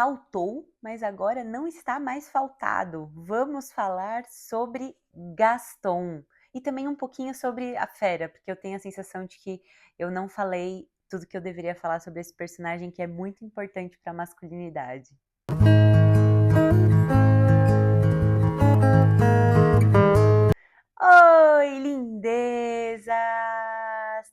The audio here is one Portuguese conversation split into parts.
faltou, mas agora não está mais faltado. Vamos falar sobre Gaston e também um pouquinho sobre a Fera, porque eu tenho a sensação de que eu não falei tudo que eu deveria falar sobre esse personagem que é muito importante para a masculinidade. Oi, lindezas!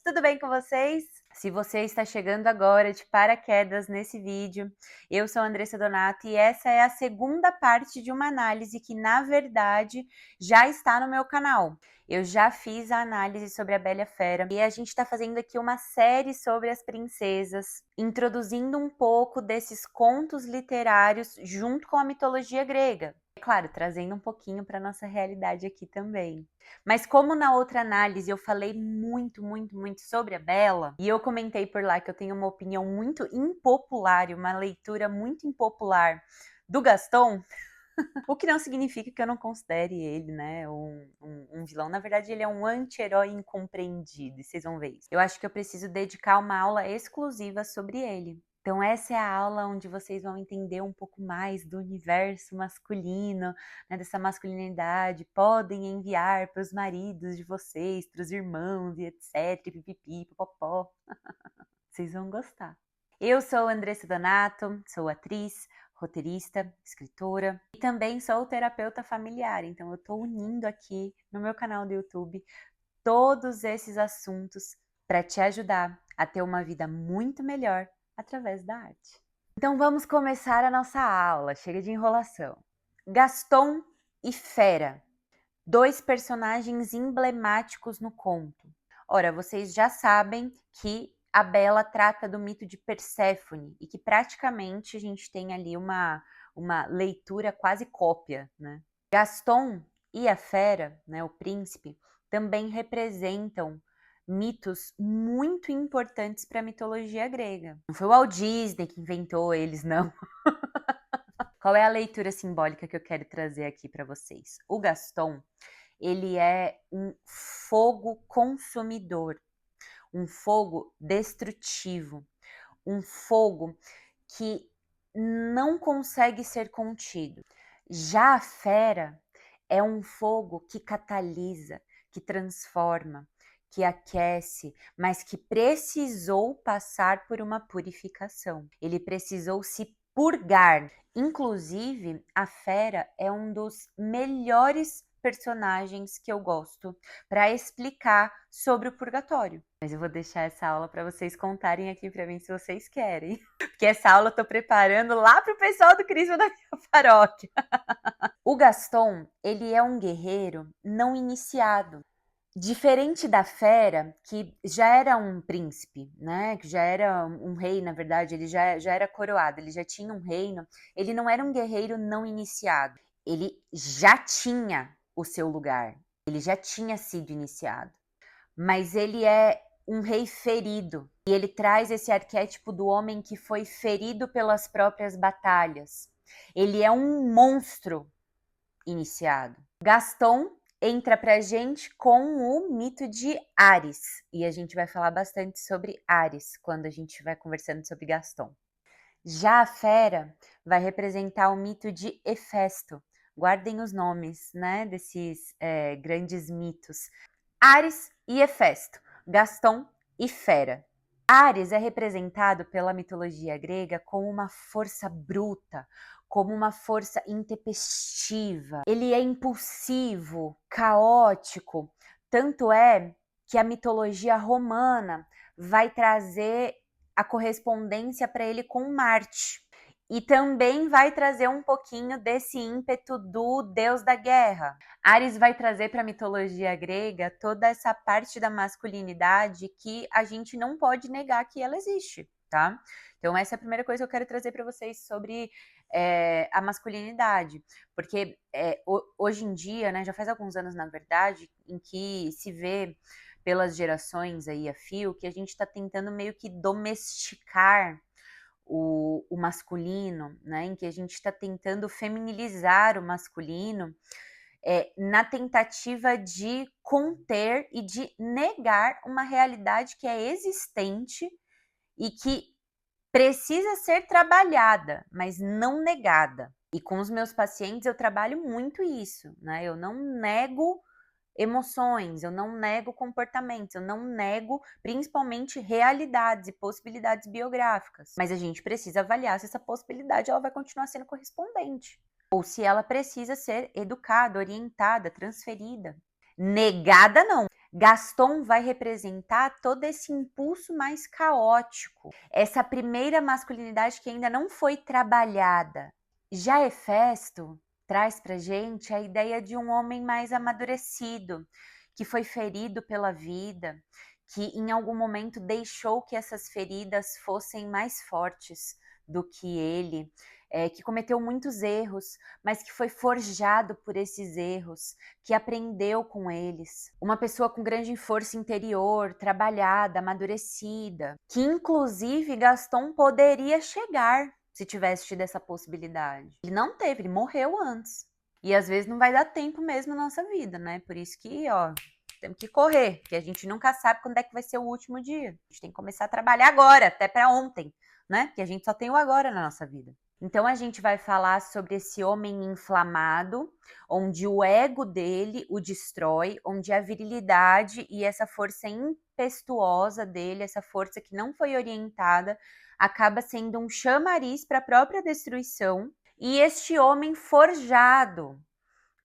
Tudo bem com vocês? Se você está chegando agora de paraquedas nesse vídeo, eu sou a Andressa Donato e essa é a segunda parte de uma análise que, na verdade, já está no meu canal. Eu já fiz a análise sobre a Bela e a Fera e a gente está fazendo aqui uma série sobre as princesas, introduzindo um pouco desses contos literários junto com a mitologia grega. É claro, trazendo um pouquinho para nossa realidade aqui também. Mas como na outra análise eu falei muito sobre a Bela, e eu comentei por lá que eu tenho uma opinião muito impopular e uma leitura muito impopular do Gaston, o que não significa que eu não considere ele, né, um vilão. Na verdade, ele é um anti-herói incompreendido, e vocês vão ver isso. Eu acho que eu preciso dedicar uma aula exclusiva sobre ele. Então essa é a aula onde vocês vão entender um pouco mais do universo masculino, né, dessa masculinidade. Podem enviar para os maridos de vocês, para os irmãos e etc, pipipi, popopó. Vocês vão gostar. Eu sou Andressa Donato, sou atriz, roteirista, escritora e também sou terapeuta familiar. Então eu estou unindo aqui no meu canal do YouTube todos esses assuntos para te ajudar a ter uma vida muito melhor através da arte. Então vamos começar a nossa aula, chega de enrolação. Gaston e Fera, dois personagens emblemáticos no conto. Ora, vocês já sabem que a Bela trata do mito de Perséfone e que praticamente a gente tem ali uma leitura quase cópia, né? Gaston e a Fera, né, o príncipe, também representam mitos muito importantes para a mitologia grega. Não foi o Walt Disney que inventou eles, não. Qual é a leitura simbólica que eu quero trazer aqui para vocês? O Gaston, ele é um fogo consumidor, um fogo destrutivo, um fogo que não consegue ser contido. Já a Fera é um fogo que catalisa, que transforma, que aquece, mas que precisou passar por uma purificação. Ele precisou se purgar. Inclusive, a Fera é um dos melhores personagens que eu gosto para explicar sobre o purgatório. Mas eu vou deixar essa aula para vocês contarem aqui para mim se vocês querem. Porque essa aula eu tô preparando lá pro pessoal do Crisma da minha paróquia. O Gaston, ele é um guerreiro não iniciado. Diferente da Fera, que já era um príncipe, né? Que já era um rei, na verdade, ele já era coroado, ele já tinha um reino. Ele não era um guerreiro não iniciado. Ele já tinha o seu lugar. Ele já tinha sido iniciado. Mas ele é um rei ferido. E ele traz esse arquétipo do homem que foi ferido pelas próprias batalhas. Ele é um monstro iniciado. Gaston entra pra gente com o mito de Ares. E a gente vai falar bastante sobre Ares quando a gente vai conversando sobre Gaston. Já a Fera vai representar o mito de Hefesto. Guardem os nomes, né, desses grandes mitos. Ares e Hefesto, Gaston e Fera. Ares é representado pela mitologia grega como uma força bruta, como uma força intempestiva. Ele é impulsivo, caótico, tanto é que a mitologia romana vai trazer a correspondência para ele com Marte. E também vai trazer um pouquinho desse ímpeto do deus da guerra. Ares vai trazer para a mitologia grega toda essa parte da masculinidade que a gente não pode negar que ela existe, tá? Então essa é a primeira coisa que eu quero trazer para vocês sobre a masculinidade, porque hoje em dia, né, já faz alguns anos na verdade, em que se vê pelas gerações aí a fio que a gente está tentando meio que domesticar o masculino, né, em que a gente está tentando feminilizar o masculino na tentativa de conter e de negar uma realidade que é existente e que precisa ser trabalhada, mas não negada. E com os meus pacientes eu trabalho muito isso, né? Eu não nego emoções, eu não nego comportamentos, eu não nego principalmente realidades e possibilidades biográficas. Mas a gente precisa avaliar se essa possibilidade ela vai continuar sendo correspondente. Ou se ela precisa ser educada, orientada, transferida. Negada não. Gaston vai representar todo esse impulso mais caótico, essa primeira masculinidade que ainda não foi trabalhada. Já Hefesto traz pra gente a ideia de um homem mais amadurecido, que foi ferido pela vida, que em algum momento deixou que essas feridas fossem mais fortes do que ele, que cometeu muitos erros, mas que foi forjado por esses erros, que aprendeu com eles. Uma pessoa com grande força interior, trabalhada, amadurecida, que inclusive Gaston poderia chegar se tivesse tido essa possibilidade. Ele não teve, ele morreu antes. E às vezes não vai dar tempo mesmo na nossa vida, né? Por isso que, ó, temos que correr, porque a gente nunca sabe quando é que vai ser o último dia. A gente tem que começar a trabalhar agora, até para ontem, né? Porque a gente só tem o agora na nossa vida. Então a gente vai falar sobre esse homem inflamado, onde o ego dele o destrói, onde a virilidade e essa força impetuosa dele, essa força que não foi orientada, acaba sendo um chamariz para a própria destruição. E este homem forjado,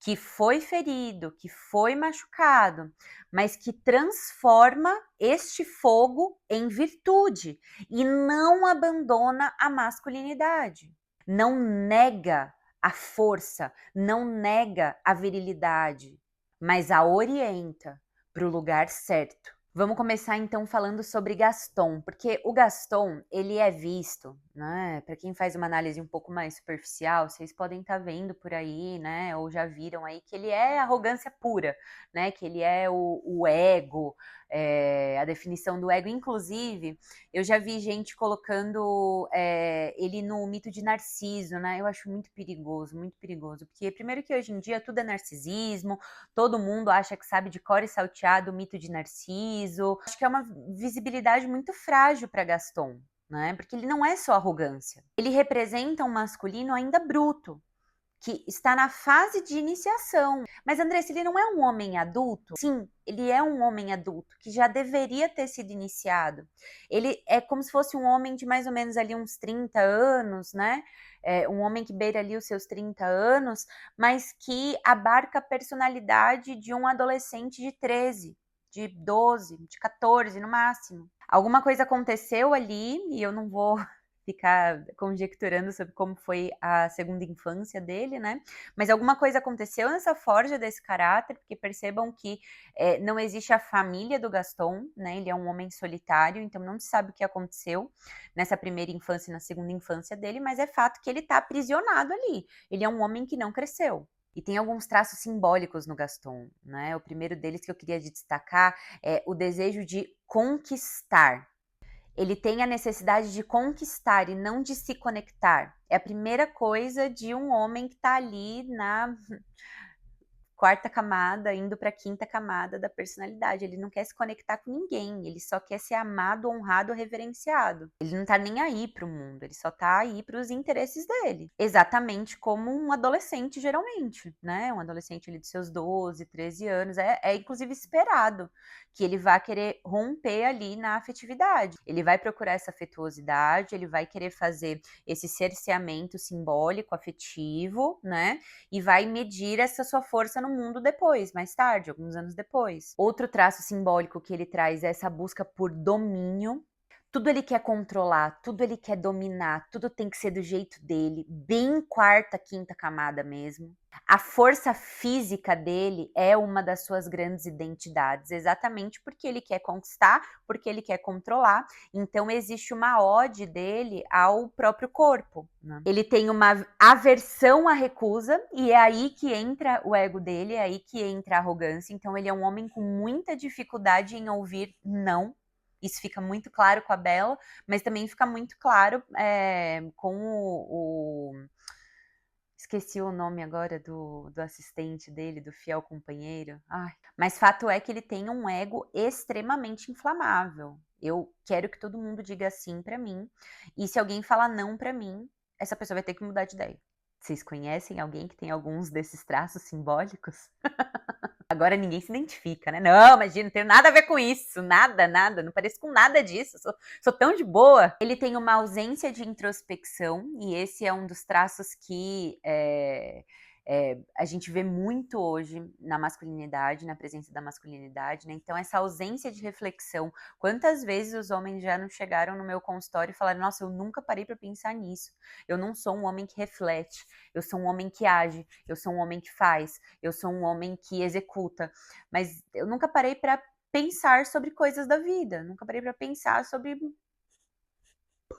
que foi ferido, que foi machucado, mas que transforma este fogo em virtude e não abandona a masculinidade, não nega a força, não nega a virilidade, mas a orienta para o lugar certo. Vamos começar então falando sobre Gaston, porque o Gaston, ele é visto, né, para quem faz uma análise um pouco mais superficial, vocês podem estar vendo por aí, né, ou já viram aí, que ele é arrogância pura, né, que ele é o ego, a definição do ego. Inclusive, eu já vi gente colocando ele no mito de Narciso, né, eu acho muito perigoso, porque primeiro que hoje em dia tudo é narcisismo, todo mundo acha que sabe de cor e salteado o mito de Narciso. Acho que é uma visibilidade muito frágil para Gaston, né? Porque ele não é só arrogância. Ele representa um masculino ainda bruto, que está na fase de iniciação. Mas, Andressa, ele não é um homem adulto? Sim, ele é um homem adulto, que já deveria ter sido iniciado. Ele é como se fosse um homem de mais ou menos ali uns 30 anos, né? Um homem que beira ali os seus 30 anos, mas que abarca a personalidade de um adolescente de 13, de 12, de 14 no máximo. Alguma coisa aconteceu ali, e eu não vou ficar conjecturando sobre como foi a segunda infância dele, né? Mas alguma coisa aconteceu nessa forja desse caráter, porque percebam que não existe a família do Gaston, né? Ele é um homem solitário, então não se sabe o que aconteceu nessa primeira infância e na segunda infância dele, mas é fato que ele está aprisionado ali. Ele é um homem que não cresceu. E tem alguns traços simbólicos no Gaston, né? O primeiro deles que eu queria destacar é o desejo de conquistar. Ele tem a necessidade de conquistar e não de se conectar. É a primeira coisa de um homem que está ali na quarta camada, indo para a quinta camada da personalidade. Ele não quer se conectar com ninguém, ele só quer ser amado, honrado, reverenciado. Ele não tá nem aí pro mundo, ele só tá aí para os interesses dele. Exatamente como um adolescente, geralmente, né? Um adolescente ali dos seus 12, 13 anos. É inclusive esperado que ele vá querer romper ali na afetividade. Ele vai procurar essa afetuosidade, ele vai querer fazer esse cerceamento simbólico, afetivo, né? E vai medir essa sua força no mundo depois, mais tarde, alguns anos depois. Outro traço simbólico que ele traz é essa busca por domínio. Tudo ele quer controlar, tudo ele quer dominar, tudo tem que ser do jeito dele, bem quarta, quinta camada mesmo. A força física dele é uma das suas grandes identidades, exatamente porque ele quer conquistar, porque ele quer controlar. Então existe uma ode dele ao próprio corpo, né? Ele tem uma aversão à recusa e é aí que entra o ego dele, é aí que entra a arrogância. Então ele é um homem com muita dificuldade em ouvir não. Isso fica muito claro com a Bella, mas também fica muito claro com esqueci o nome agora do assistente dele, do fiel companheiro. Ai. Mas fato é que ele tem um ego extremamente inflamável. Eu quero que todo mundo diga sim pra mim, e se alguém falar não pra mim, essa pessoa vai ter que mudar de ideia. Vocês conhecem alguém que tem alguns desses traços simbólicos? Agora ninguém se identifica, né? Não, imagina, não tenho nada a ver com isso, nada, não pareço com nada disso, sou tão de boa. Ele tem uma ausência de introspecção, e esse é um dos traços que a gente vê muito hoje na masculinidade, na presença da masculinidade, né? Então, essa ausência de reflexão. Quantas vezes os homens já não chegaram no meu consultório e falaram: nossa, eu nunca parei para pensar nisso. Eu não sou um homem que reflete, eu sou um homem que age, eu sou um homem que faz, eu sou um homem que executa. Mas eu nunca parei para pensar sobre coisas da vida, nunca parei para pensar sobre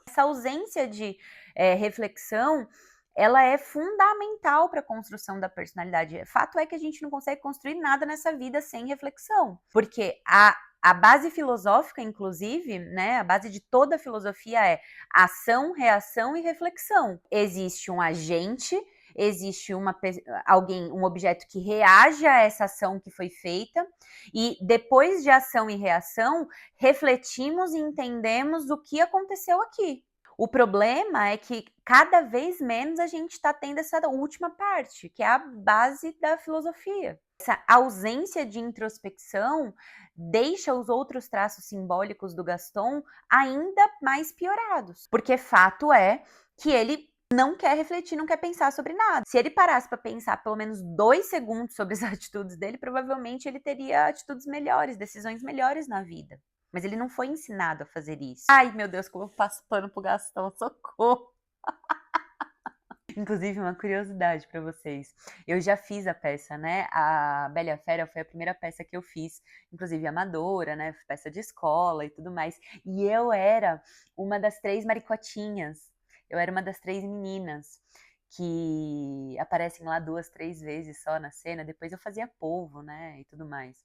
essa ausência de reflexão. Ela é fundamental para a construção da personalidade. Fato é que a gente não consegue construir nada nessa vida sem reflexão, porque a base filosófica, inclusive, né, a base de toda a filosofia é ação, reação e reflexão. Existe um agente, existe um objeto que reage a essa ação que foi feita, e depois de ação e reação, refletimos e entendemos o que aconteceu aqui. O problema é que cada vez menos a gente está tendo essa última parte, que é a base da filosofia. Essa ausência de introspecção deixa os outros traços simbólicos do Gaston ainda mais piorados, porque fato é que ele não quer refletir, não quer pensar sobre nada. Se ele parasse para pensar pelo menos 2 segundos sobre as atitudes dele, provavelmente ele teria atitudes melhores, decisões melhores na vida. Mas ele não foi ensinado a fazer isso. Ai, meu Deus, como eu passo pano pro Gastão, socorro! Inclusive, uma curiosidade para vocês. Eu já fiz a peça, né? A Bela e a Fera foi a primeira peça que eu fiz, inclusive amadora, né? Peça de escola e tudo mais. E eu era uma das 3 maricotinhas. Eu era uma das 3 meninas que aparecem lá 2, 3 vezes só na cena. Depois eu fazia polvo, né? E tudo mais.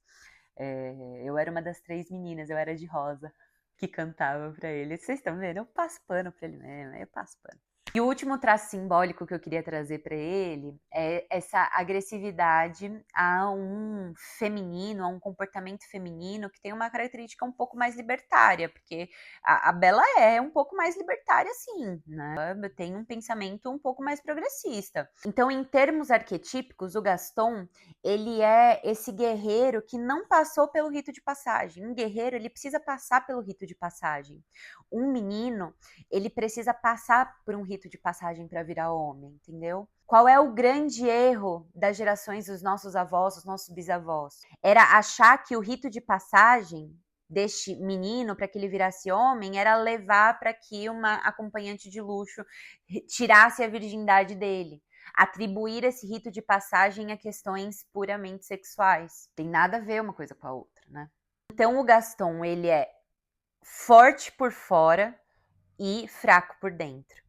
Eu era uma das 3 meninas, eu era de rosa, que cantava pra ele. Vocês estão vendo? Eu passo pano pra ele mesmo, eu passo pano. E o último traço simbólico que eu queria trazer para ele é essa agressividade a um feminino, a um comportamento feminino que tem uma característica um pouco mais libertária, porque a Bela é um pouco mais libertária, sim, né? Ela tem um pensamento um pouco mais progressista. Então, em termos arquetípicos, o Gaston, ele é esse guerreiro que não passou pelo rito de passagem. Um guerreiro, ele precisa passar pelo rito de passagem. Um menino, ele precisa passar por um rito de passagem para virar homem, entendeu? Qual é o grande erro das gerações dos nossos avós, dos nossos bisavós? Era achar que o rito de passagem deste menino para que ele virasse homem era levar para que uma acompanhante de luxo tirasse a virgindade dele. Atribuir esse rito de passagem a questões puramente sexuais. Tem nada a ver uma coisa com a outra, né? Então o Gaston, ele é forte por fora e fraco por dentro.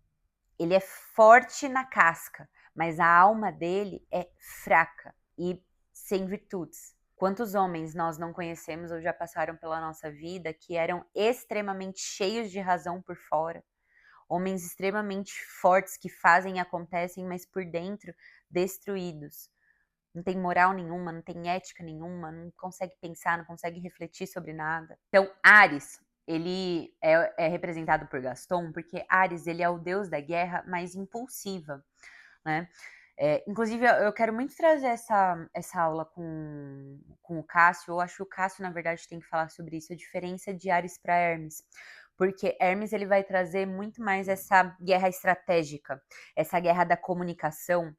Ele é forte na casca, mas a alma dele é fraca e sem virtudes. Quantos homens nós não conhecemos ou já passaram pela nossa vida que eram extremamente cheios de razão por fora? Homens extremamente fortes que fazem e acontecem, mas por dentro destruídos. Não tem moral nenhuma, não tem ética nenhuma, não consegue pensar, não consegue refletir sobre nada. Então, Ares, ele é representado por Gaston, porque Ares, ele é o deus da guerra mais impulsiva, né? Inclusive, eu quero muito trazer essa aula com o Cássio. Eu acho que o Cássio, na verdade, tem que falar sobre isso, a diferença de Ares para Hermes. Porque Hermes, ele vai trazer muito mais essa guerra estratégica, essa guerra da comunicação.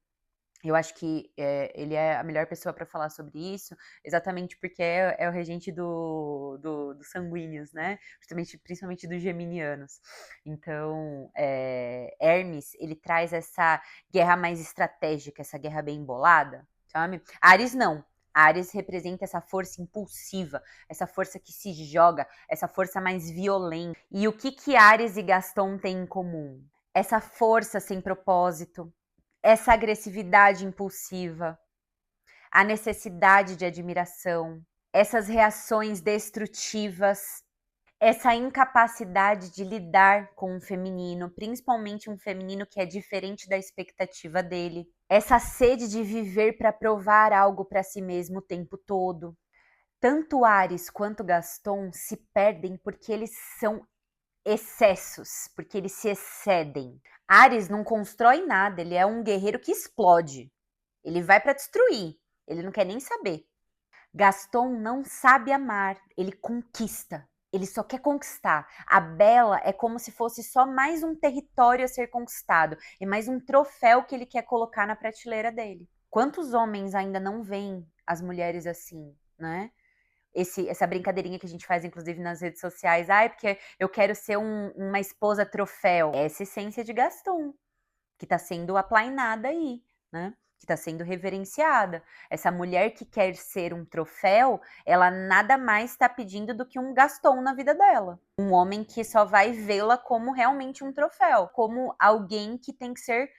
Eu acho que ele é a melhor pessoa para falar sobre isso, exatamente porque é o regente dos sanguíneos, né? Principalmente dos geminianos. Então, Hermes, ele traz essa guerra mais estratégica, essa guerra bem embolada, sabe? Ares não. Ares representa essa força impulsiva, essa força que se joga, essa força mais violenta. E o que Ares e Gaston têm em comum? Essa força sem propósito, essa agressividade impulsiva, a necessidade de admiração, essas reações destrutivas, essa incapacidade de lidar com o feminino, principalmente um feminino que é diferente da expectativa dele, essa sede de viver para provar algo para si mesmo o tempo todo, Tanto Ares quanto Gaston se perdem porque eles são excessos, porque eles se excedem. Ares não constrói nada, ele é um guerreiro que explode. Ele vai para destruir, ele não quer nem saber. Gaston não sabe amar, ele conquista. Ele só quer conquistar. A Bella é como se fosse só mais um território a ser conquistado. É mais um troféu que ele quer colocar na prateleira dele. Quantos homens ainda não veem as mulheres assim, né? Essa brincadeirinha que a gente faz, inclusive, nas redes sociais. Ai, porque eu quero ser uma esposa troféu. É essa essência de Gaston, que tá sendo aplainada aí, né? Que tá sendo reverenciada. Essa mulher que quer ser um troféu, ela nada mais está pedindo do que um Gaston na vida dela. Um homem que só vai vê-la como realmente um troféu, como alguém que tem que ser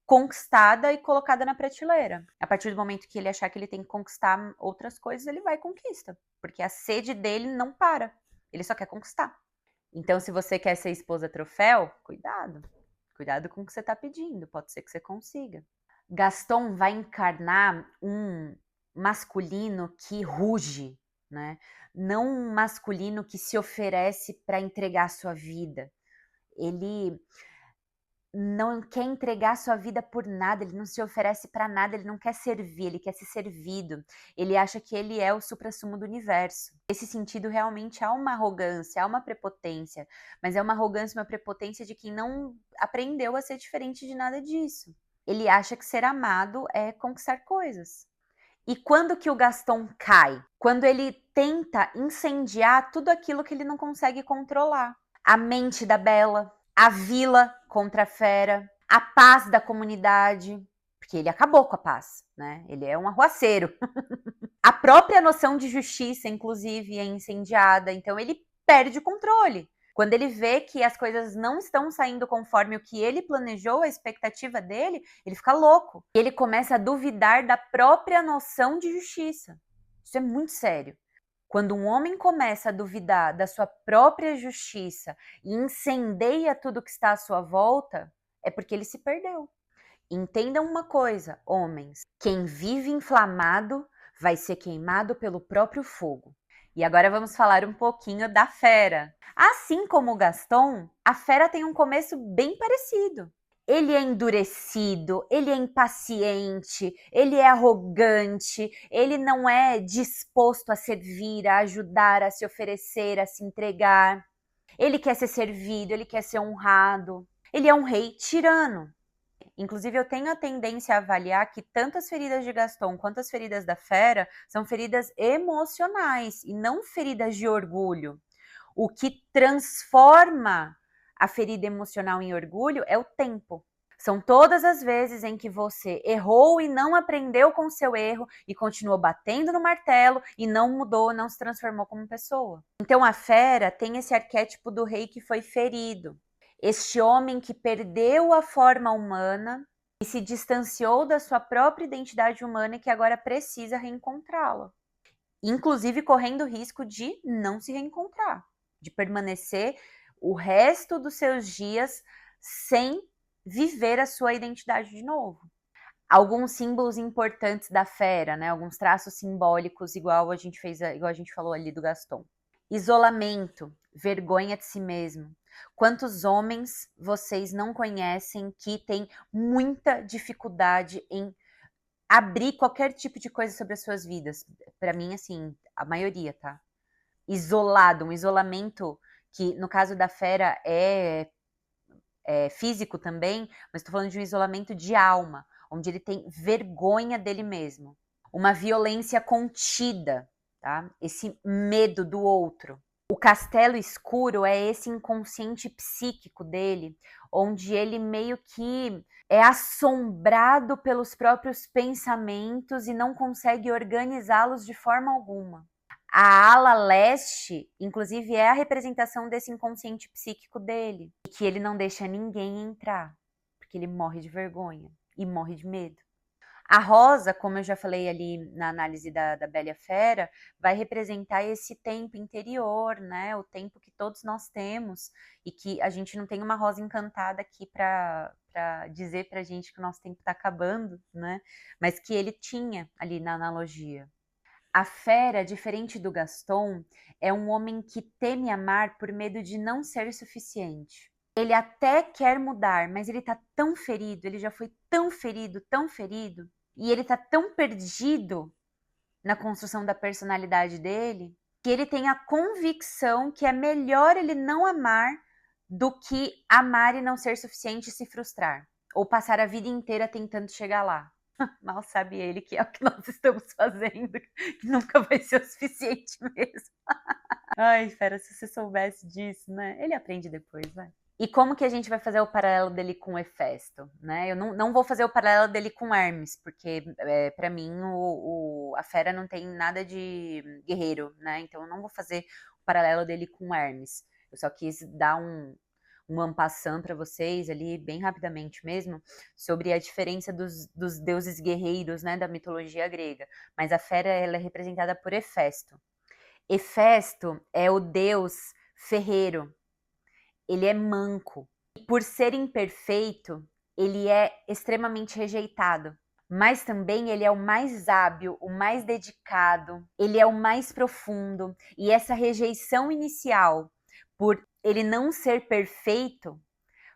conquistada e colocada na prateleira. A partir do momento que ele achar que ele tem que conquistar outras coisas, ele vai e conquista. Porque a sede dele não para. Ele só quer conquistar. Então, se você quer ser esposa troféu, cuidado. Cuidado com o que você está pedindo. Pode ser que você consiga. Gaston vai encarnar um masculino que ruge, né? Não um masculino que se oferece para entregar a sua vida. Ele não quer entregar sua vida por nada, ele não se oferece para nada, ele não quer servir, ele quer ser servido. Ele acha que ele é o suprassumo do universo. Nesse sentido, realmente há uma arrogância, há uma prepotência, mas é uma arrogância, uma prepotência de quem não aprendeu a ser diferente de nada disso. Ele acha que ser amado é conquistar coisas. E quando que o Gaston cai? Quando ele tenta incendiar tudo aquilo que ele não consegue controlar. A mente da Bella, a vila contra a fera, a paz da comunidade, porque ele acabou com a paz, né? Ele é um arruaceiro. A própria noção de justiça, inclusive, é incendiada, então ele perde o controle. Quando ele vê que as coisas não estão saindo conforme o que ele planejou, a expectativa dele, ele fica louco. Ele começa a duvidar da própria noção de justiça. Isso é muito sério. Quando um homem começa a duvidar da sua própria justiça e incendeia tudo que está à sua volta, é porque ele se perdeu. Entendam uma coisa, homens: quem vive inflamado vai ser queimado pelo próprio fogo. E agora vamos falar um pouquinho da fera. Assim como o Gaston, a fera tem um começo bem parecido. Ele é endurecido, ele é impaciente, ele é arrogante, ele não é disposto a servir, a ajudar, a se oferecer, a se entregar. Ele quer ser servido, ele quer ser honrado. Ele é um rei tirano. Inclusive, eu tenho a tendência a avaliar que tanto as feridas de Gaston quanto as feridas da fera são feridas emocionais e não feridas de orgulho. O que transforma a ferida emocional em orgulho é o tempo. São todas as vezes em que você errou e não aprendeu com o seu erro e continuou batendo no martelo e não mudou, não se transformou como pessoa. Então a fera tem esse arquétipo do rei que foi ferido. Este homem que perdeu a forma humana e se distanciou da sua própria identidade humana e que agora precisa reencontrá-la. Inclusive correndo o risco de não se reencontrar, de permanecer o resto dos seus dias sem viver a sua identidade de novo. Alguns símbolos importantes da fera, né? Alguns traços simbólicos, igual a gente falou ali do Gaston. Isolamento, vergonha de si mesmo. Quantos homens vocês não conhecem que têm muita dificuldade em abrir qualquer tipo de coisa sobre as suas vidas? Para mim, assim, a maioria, tá? Isolado, um isolamento que, no caso da fera, é físico também, mas estou falando de um isolamento de alma, onde ele tem vergonha dele mesmo. Uma violência contida, tá? Esse medo do outro. O castelo escuro é esse inconsciente psíquico dele, onde ele meio que é assombrado pelos próprios pensamentos e não consegue organizá-los de forma alguma. A ala leste, inclusive, é a representação desse inconsciente psíquico dele, e que ele não deixa ninguém entrar, porque ele morre de vergonha e morre de medo. A rosa, como eu já falei ali na análise da Bela e a Fera, vai representar esse tempo interior, né? O tempo que todos nós temos e que a gente não tem uma rosa encantada aqui para dizer pra gente que o nosso tempo está acabando, né? Mas que ele tinha ali na analogia. A fera, diferente do Gaston, é um homem que teme amar por medo de não ser suficiente. Ele até quer mudar, mas ele tá tão ferido, ele já foi tão ferido, e ele tá tão perdido na construção da personalidade dele, que ele tem a convicção que é melhor ele não amar do que amar e não ser suficiente e se frustrar. Ou passar a vida inteira tentando chegar lá. Mal sabe ele que é o que nós estamos fazendo, que nunca vai ser o suficiente mesmo. Ai, fera, se você soubesse disso, né? Ele aprende depois, vai. E como que a gente vai fazer o paralelo dele com o Hefesto, né? Eu não vou fazer o paralelo dele com Hermes, porque para mim a fera não tem nada de guerreiro, né? Então eu não vou fazer o paralelo dele com Hermes. Eu só quis dar um en passant para vocês ali, bem rapidamente mesmo, sobre a diferença dos deuses guerreiros, né, da mitologia grega. Mas a fera, ela é representada por Hefesto. Hefesto é o deus ferreiro. Ele é manco. E por ser imperfeito, ele é extremamente rejeitado. Mas também ele é o mais hábil, o mais dedicado, ele é o mais profundo. E essa rejeição inicial, por ele não ser perfeito,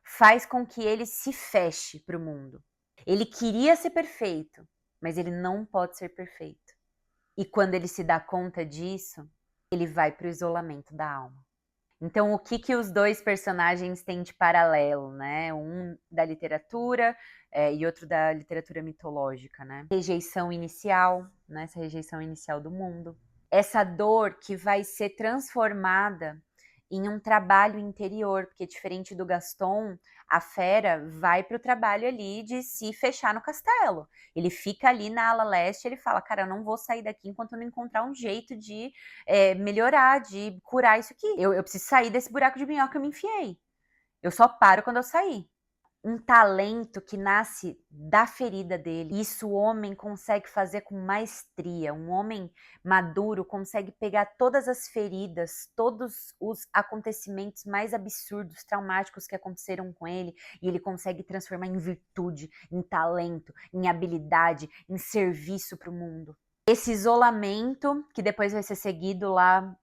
faz com que ele se feche para o mundo. Ele queria ser perfeito, mas ele não pode ser perfeito. E quando ele se dá conta disso, ele vai para o isolamento da alma. Então, o que os dois personagens têm de paralelo, né? Um da literatura e outro da literatura mitológica, né? Rejeição inicial, né? Essa rejeição inicial do mundo. Essa dor que vai ser transformada em um trabalho interior, porque diferente do Gaston, a fera vai para o trabalho ali de se fechar no castelo. Ele fica ali na ala leste, ele fala, cara, eu não vou sair daqui enquanto eu não encontrar um jeito de melhorar, de curar isso aqui. Eu preciso sair desse buraco de minhoca que eu me enfiei. Eu só paro quando eu sair. Um talento que nasce da ferida dele. Isso o homem consegue fazer com maestria. Um homem maduro consegue pegar todas as feridas, todos os acontecimentos mais absurdos, traumáticos que aconteceram com ele, e ele consegue transformar em virtude, em talento, em habilidade, em serviço para o mundo. Esse isolamento, que depois vai ser seguido lá,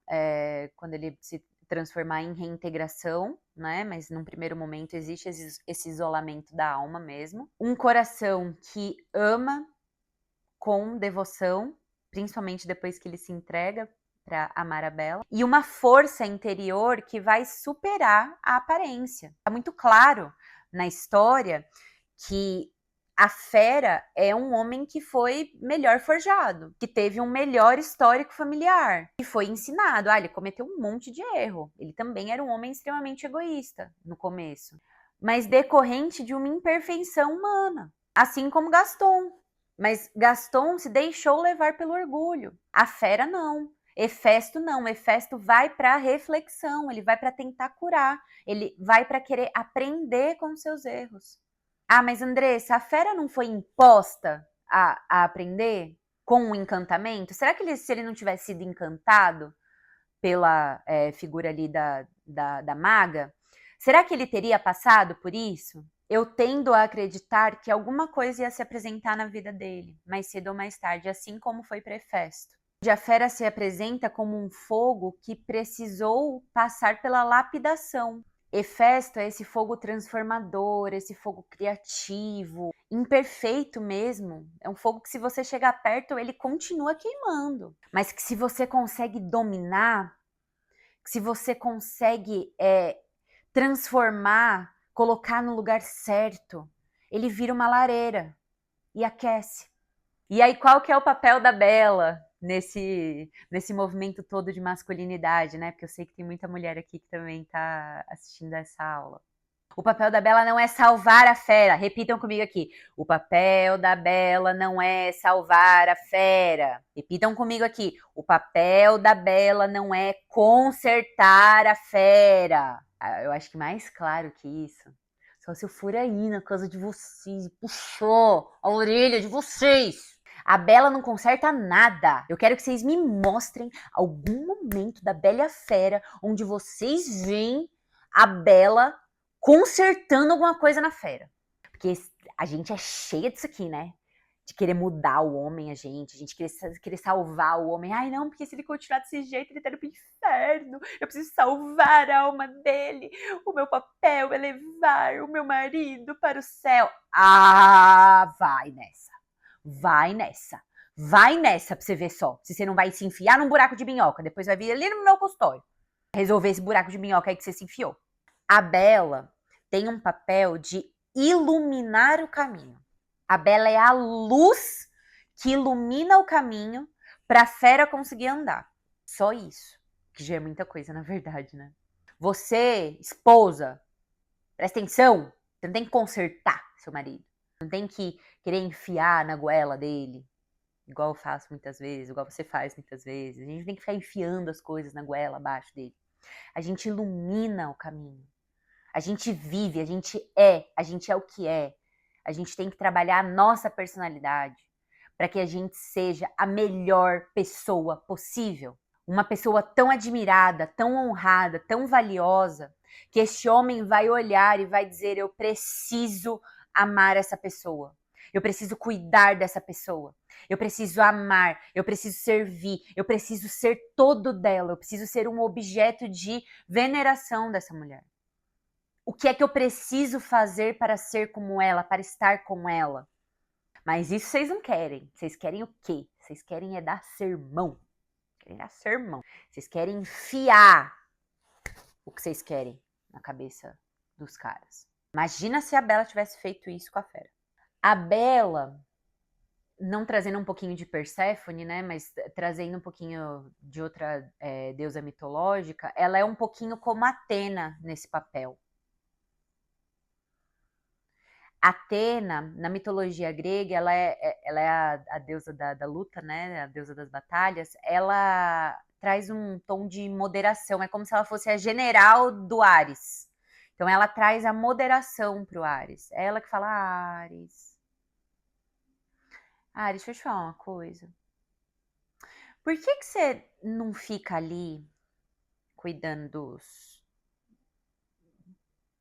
quando ele se transformar em reintegração, né? Mas num primeiro momento existe esse isolamento da alma mesmo. Um coração que ama com devoção, principalmente depois que ele se entrega para amar a Bela. E uma força interior que vai superar a aparência. É muito claro na história que a fera é um homem que foi melhor forjado, que teve um melhor histórico familiar, que foi ensinado. Ele cometeu um monte de erro. Ele também era um homem extremamente egoísta no começo, mas decorrente de uma imperfeição humana, assim como Gaston. Mas Gaston se deixou levar pelo orgulho. A fera não. Hefesto não. Hefesto vai para a reflexão, ele vai para tentar curar, ele vai para querer aprender com seus erros. Mas Andressa, a fera não foi imposta a aprender com um encantamento? Será que se ele não tivesse sido encantado pela figura ali da maga, será que ele teria passado por isso? Eu tendo a acreditar que alguma coisa ia se apresentar na vida dele, mais cedo ou mais tarde, assim como foi para Hefesto. A fera se apresenta como um fogo que precisou passar pela lapidação. Hefesto é esse fogo transformador, esse fogo criativo, imperfeito mesmo. É um fogo que se você chegar perto, ele continua queimando. Mas que se você consegue dominar, que se você consegue transformar, colocar no lugar certo, ele vira uma lareira e aquece. E aí qual que é o papel da Bela nesse movimento todo de masculinidade, né? Porque eu sei que tem muita mulher aqui que também tá assistindo essa aula. O papel da Bela não é salvar a fera. Repitam comigo aqui. O papel da Bela não é salvar a fera. Repitam comigo aqui. O papel da Bela não é consertar a fera. Eu acho que mais claro que isso. Só se eu for aí na casa de vocês e puxou a orelha de vocês. A Bela não conserta nada. Eu quero que vocês me mostrem algum momento da Bela e a Fera onde vocês veem a Bela consertando alguma coisa na fera. Porque a gente é cheia disso aqui, né? de querer mudar o homem, a gente querer salvar o homem. Ai, não, porque se ele continuar desse jeito, ele tá indo pro inferno. Eu preciso salvar a alma dele. O meu papel é levar o meu marido para o céu. Ah, vai nessa. Vai nessa. Vai nessa pra você ver só. Se você não vai se enfiar num buraco de minhoca. Depois vai vir ali no meu consultório. Resolver esse buraco de minhoca aí que você se enfiou. A Bela tem um papel de iluminar o caminho. A Bela é a luz que ilumina o caminho para a fera conseguir andar. Só isso. Que já é muita coisa, na verdade, né? Você, esposa, presta atenção. Você não tem que consertar seu marido. Não tem que querer enfiar na goela dele. Igual eu faço muitas vezes, igual você faz muitas vezes. A gente tem que ficar enfiando as coisas na goela abaixo dele. A gente ilumina o caminho. A gente vive, a gente é o que é. A gente tem que trabalhar a nossa personalidade para que a gente seja a melhor pessoa possível. Uma pessoa tão admirada, tão honrada, tão valiosa, que este homem vai olhar e vai dizer: eu preciso amar essa pessoa. Eu preciso cuidar dessa pessoa. Eu preciso amar, eu preciso servir, eu preciso ser todo dela, eu preciso ser um objeto de veneração dessa mulher. O que é que eu preciso fazer para ser como ela, para estar com ela? Mas isso vocês não querem. Vocês querem o quê? Vocês querem é dar sermão. Querem dar sermão. Vocês querem enfiar o que vocês querem na cabeça dos caras. Imagina se a Bela tivesse feito isso com a fera. A Bela, não trazendo um pouquinho de Perséfone, né, mas trazendo um pouquinho de outra deusa mitológica, ela é um pouquinho como Atena nesse papel. Atena, na mitologia grega, ela é a deusa da luta, né? A deusa das batalhas. Ela traz um tom de moderação. É como se ela fosse a general do Ares. Então, ela traz a moderação pro Ares. É ela que fala: Ares, deixa eu te falar uma coisa. Por que você não fica ali cuidando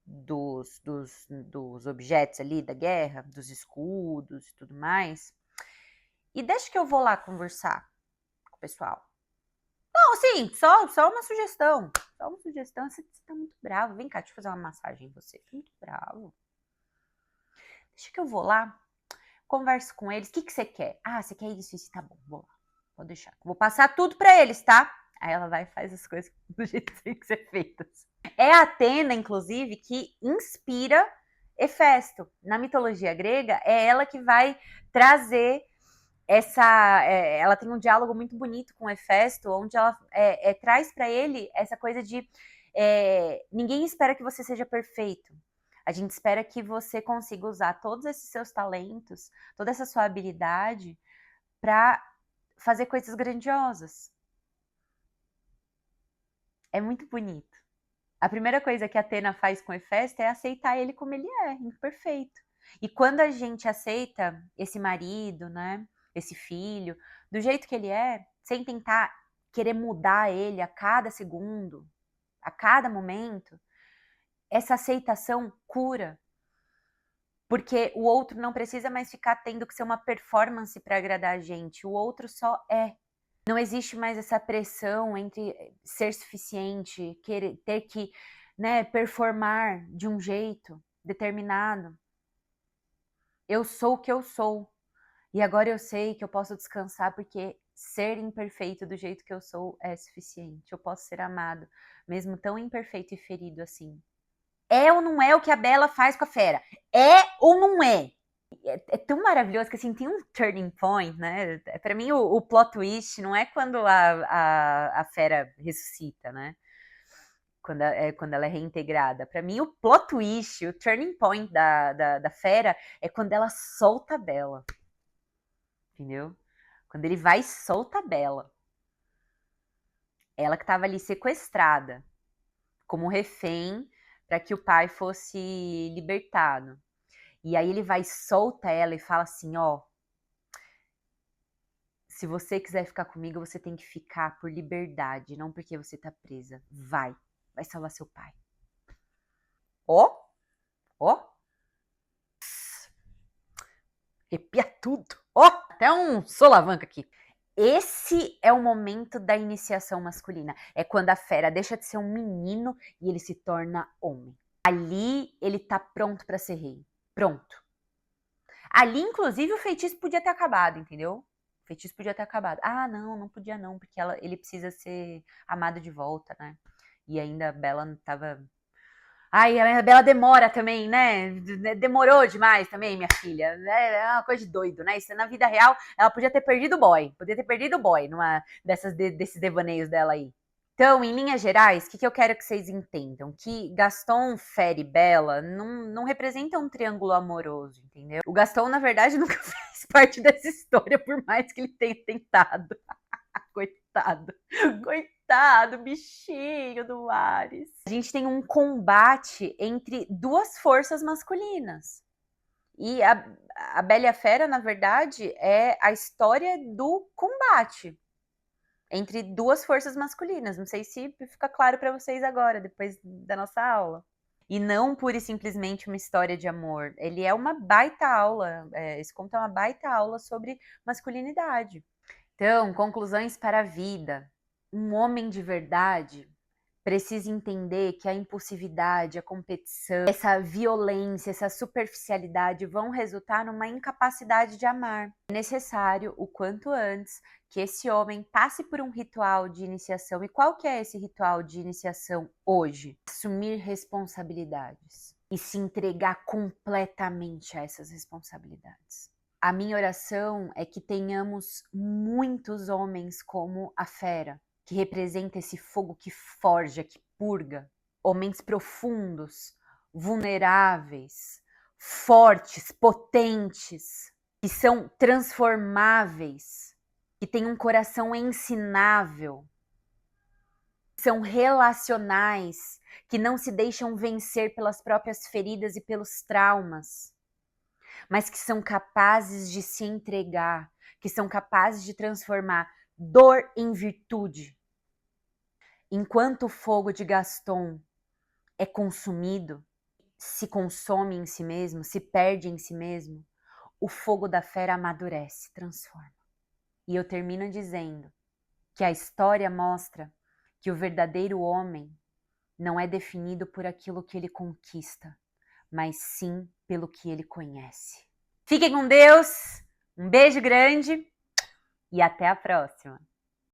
dos objetos ali da guerra, dos escudos e tudo mais? E deixa que eu vou lá conversar com o pessoal. Não, assim, só uma sugestão. Só uma sugestão. Você tá muito bravo. Vem cá, deixa eu fazer uma massagem em você. Tá muito bravo. Deixa que eu vou lá, converso com eles. O que você quer? Ah, você quer isso? Tá bom, vou lá. Pode deixar. Vou passar tudo pra eles, tá? Aí ela vai e faz as coisas do jeito que tem que ser feitas. É a Atena, inclusive, que inspira Hefesto. Na mitologia grega, é ela que vai trazer ela tem um diálogo muito bonito com o Hefesto, onde ela traz para ele essa coisa de ninguém espera que você seja perfeito. A gente espera que você consiga usar todos esses seus talentos, toda essa sua habilidade para fazer coisas grandiosas. É muito bonito. A primeira coisa que a Atena faz com o Hefesto é aceitar ele como ele é, imperfeito. E quando a gente aceita esse marido, né, esse filho, do jeito que ele é, sem tentar querer mudar ele a cada segundo, a cada momento, essa aceitação cura. Porque o outro não precisa mais ficar tendo que ser uma performance para agradar a gente, o outro só é. Não existe mais essa pressão entre ser suficiente, querer, ter que, né, performar de um jeito determinado. Eu sou o que eu sou. E agora eu sei que eu posso descansar porque ser imperfeito do jeito que eu sou é suficiente. Eu posso ser amado, mesmo tão imperfeito e ferido assim. É ou não é o que a Bela faz com a fera? É ou não é? É tão maravilhoso que assim tem um turning point, né? Para mim o plot twist não é quando a fera ressuscita, né? Quando ela é reintegrada. Para mim o plot twist, o turning point da fera é quando ela solta a Bela. Entendeu? Quando ele vai e solta a Bela. Ela que estava ali sequestrada como refém para que o pai fosse libertado. E aí ele vai e solta ela e fala assim, ó, se você quiser ficar comigo, você tem que ficar por liberdade, não porque você tá presa. Vai salvar seu pai. Ó, arrepia tudo. Ó, até um solavanco aqui. Esse é o momento da iniciação masculina. É quando a fera deixa de ser um menino e ele se torna homem. Ali ele tá pronto para ser rei. Pronto. Ali, inclusive, o feitiço podia ter acabado, entendeu? O feitiço podia ter acabado. Ah, não podia não, porque ele precisa ser amado de volta, né? E ainda a Bella não tava... Ai, a Bella demora também, né? Demorou demais também, minha filha. É uma coisa de doido, né? Isso na vida real, ela podia ter perdido o boy. Podia ter perdido o boy numa desses devaneios dela aí. Então, em linhas gerais, o que eu quero que vocês entendam? Que Gaston, Fera e Bella não representam um triângulo amoroso, entendeu? O Gaston, na verdade, nunca fez parte dessa história, por mais que ele tenha tentado. Coitado. Coitado, bichinho do Ares. A gente tem um combate entre duas forças masculinas. E a Bela e a Fera, na verdade, é a história do combate entre duas forças masculinas. Não sei se fica claro para vocês agora, depois da nossa aula. E não pura e simplesmente uma história de amor. Ele é uma baita aula, esse conto é uma baita aula sobre masculinidade. Então, conclusões para a vida. Um homem de verdade precisa entender que a impulsividade, a competição, essa violência, essa superficialidade vão resultar numa incapacidade de amar. É necessário, o quanto antes, que esse homem passe por um ritual de iniciação. E qual que é esse ritual de iniciação hoje? Assumir responsabilidades e se entregar completamente a essas responsabilidades. A minha oração é que tenhamos muitos homens como a Fera, que representa esse fogo que forja, que purga. Homens profundos, vulneráveis, fortes, potentes, que são transformáveis, que têm um coração ensinável, que são relacionais, que não se deixam vencer pelas próprias feridas e pelos traumas, mas que são capazes de se entregar, que são capazes de transformar dor em virtude. Enquanto o fogo de Gaston é consumido, se consome em si mesmo, se perde em si mesmo, o fogo da Fera amadurece, transforma. E eu termino dizendo que a história mostra que o verdadeiro homem não é definido por aquilo que ele conquista, mas sim pelo que ele conhece. Fiquem com Deus, um beijo grande e até a próxima!